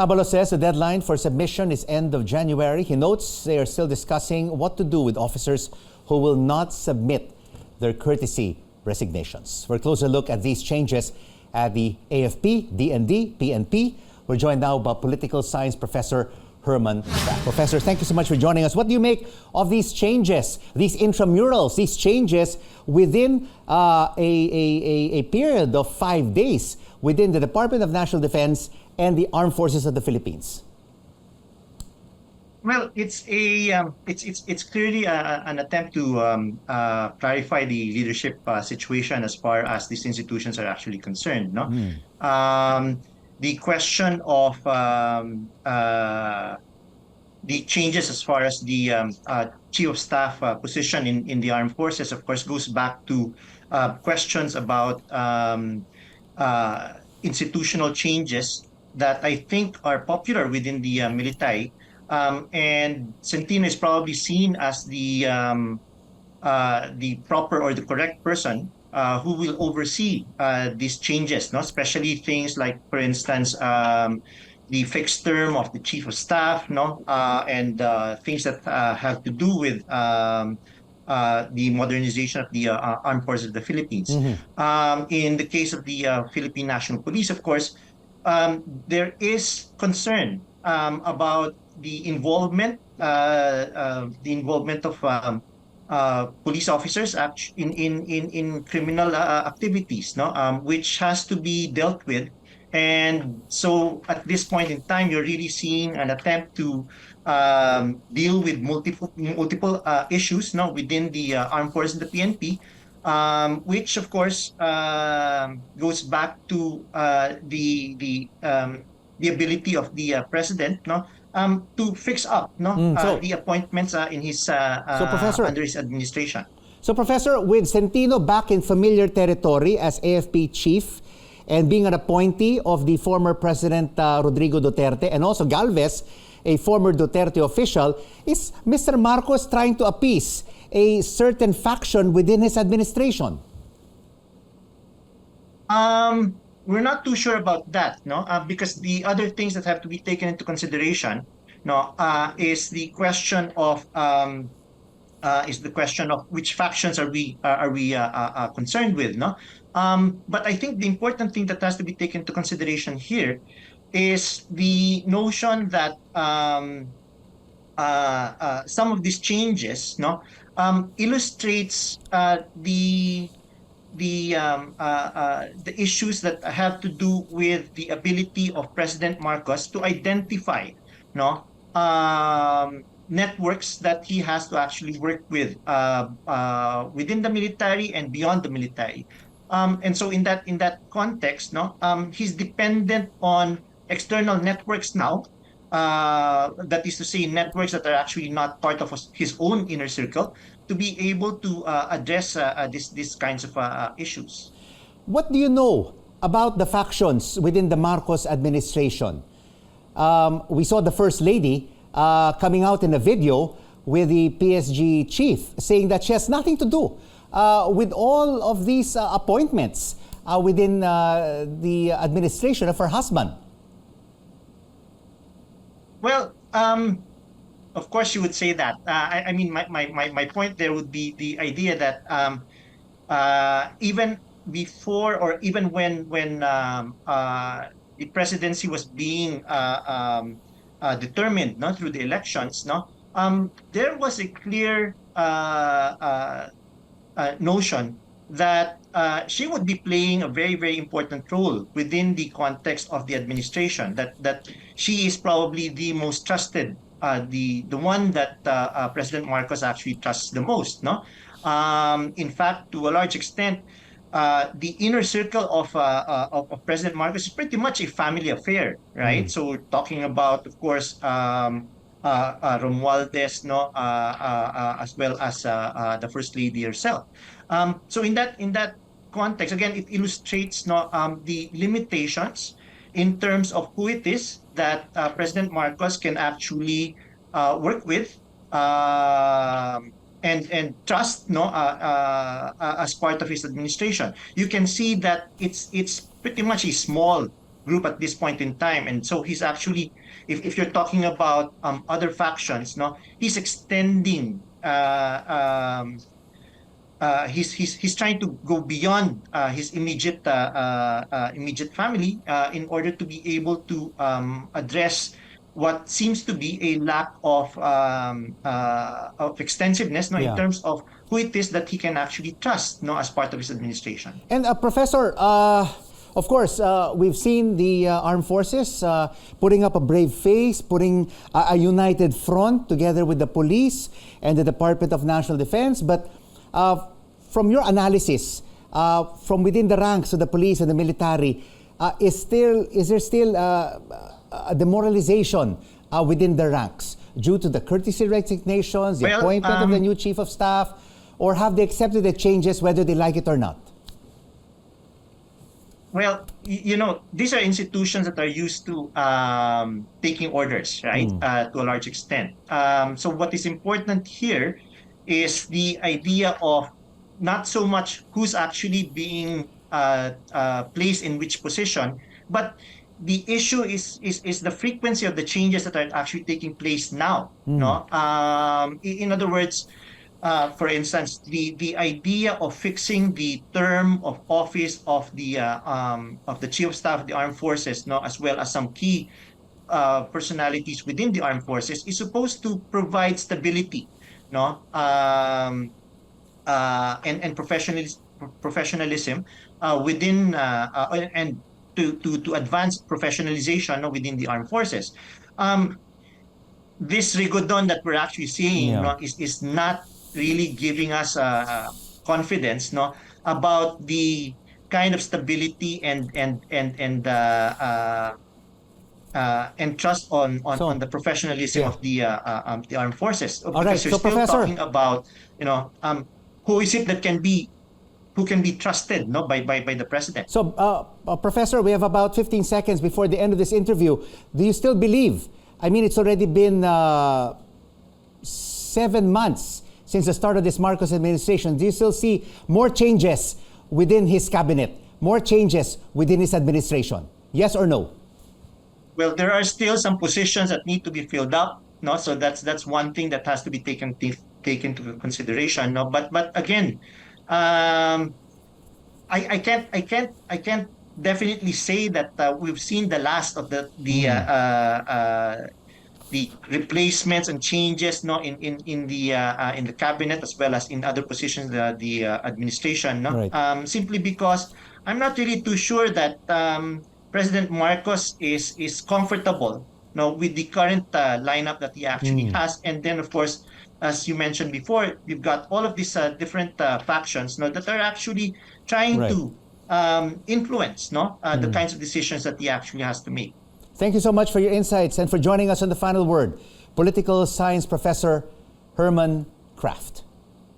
Abalo says the deadline for submission is end of January. He notes they are still discussing what to do with officers who will not submit their courtesy resignations. For a closer look at these changes at the AFP, DND, PNP, we're joined now by political science professor Herman. Professor, thank you so much for joining us. What do you make of these changes, these intramurals, these changes within a period of 5 days within the Department of National Defense and the Armed Forces of the Philippines? Well, it's clearly an attempt to clarify the leadership situation as far as these institutions are actually concerned. No, the question of the changes as far as the chief of staff position in the armed forces, of course, goes back to questions about institutional changes that I think are popular within the military. And Centino is probably seen as the proper or the correct person who will oversee these changes, no? Especially things like, for instance, the fixed term of the chief of staff, no, and things that have to do with the modernization of the armed forces of the Philippines. In the case of the Philippine National Police, of course, there is concern about the involvement of police officers in criminal activities, no, which has to be dealt with. And so, at this point in time, you're really seeing an attempt to deal with multiple issues, no, within the armed forces of the PNP. Which of course goes back to the ability of the president, no, to fix up, no, the appointments in his Professor, under his administration. So, Professor, with Centino back in familiar territory as AFP chief and being an appointee of the former President Rodrigo Duterte, and also Galvez, a former Duterte official, is Mr. Marcos trying to appease a certain faction within his administration? We're not too sure about that, no, because the other things that have to be taken into consideration, no, is the question of which factions are we concerned with, no. But I think the important thing that has to be taken into consideration here is the notion that some of these changes, no, illustrates the issues that have to do with the ability of President Marcos to identify, no, networks that he has to actually work with within the military and beyond the military. And so in that context, no, he's dependent on external networks now. That is to say, networks that are actually not part of his own inner circle, to be able to address these kinds of issues. What do you know about the factions within the Marcos administration? We saw the First Lady coming out in a video with the PSG chief saying that she has nothing to do with all of these appointments within the administration of her husband. Well, of course you would say that. I mean, my point there would be the idea that even before or even when the presidency was being determined, no, through the elections, no, there was a clear notion that she would be playing a very, very important role within the context of the administration. That she is probably the most trusted, the one that President Marcos actually trusts the most. No, in fact, to a large extent, the inner circle of President Marcos is pretty much a family affair, right? So we're talking about, of course, Romualdez, no, as well as the First Lady herself. So in that context, again, it illustrates, no, the limitations in terms of who it is that President Marcos can actually work with and trust, no, as part of his administration. You can see that it's pretty much a small group at this point in time. And so he's actually, if you're talking about other factions, no, he's extending. He's trying to go beyond his immediate family in order to be able to address what seems to be a lack of extensiveness, no, in Yeah. terms of who it is that he can actually trust, no, as part of his administration. And Professor, of course, we've seen the armed forces putting up a brave face, putting a united front together with the police and the Department of National Defense. But from your analysis, from within the ranks of the police and the military, is there still a demoralization within the ranks due to the courtesy resignations, the Well, appointment of the new chief of staff, or have they accepted the changes whether they like it or not? Well, these are institutions that are used to taking orders, right? To a large extent. So what is important here is the idea of not so much who's actually being placed in which position, but the issue is the frequency of the changes that are actually taking place now. No, in other words, for instance, the idea of fixing the term of office of the chief of staff of the armed forces, no, as well as some key personalities within the armed forces, is supposed to provide stability, no, and professionalism within and to advance professionalization, no, within the armed forces. This rigodon that we're actually seeing, Yeah. no, is not really giving us confidence, no, about the kind of stability and trust on the professionalism Yeah. of the armed forces. All right, Because you're so still Professor, talking about who is it that who can be trusted, no, by the president. so Professor, we have about 15 seconds before the end of this interview. Do you still believe? I mean, it's already been 7 months since the start of this Marcos administration. Do you still see more changes within his cabinet, more changes within his administration? Yes or no? Well, there are still some positions that need to be filled up, no. So that's one thing that has to be taken into consideration, no. But again, I can't definitely say that we've seen the last of the replacements and changes, no, in the cabinet as well as in other positions, the administration, no. Right. Simply because I'm not really too sure that President Marcos is comfortable, no, with the current lineup that he actually has. And then, of course, as you mentioned before, you've got all of these different factions, no, that are actually trying Right. to influence, no, the kinds of decisions that he actually has to make. Thank you so much for your insights and for joining us on The Final Word. Political Science Professor Herman Kraft.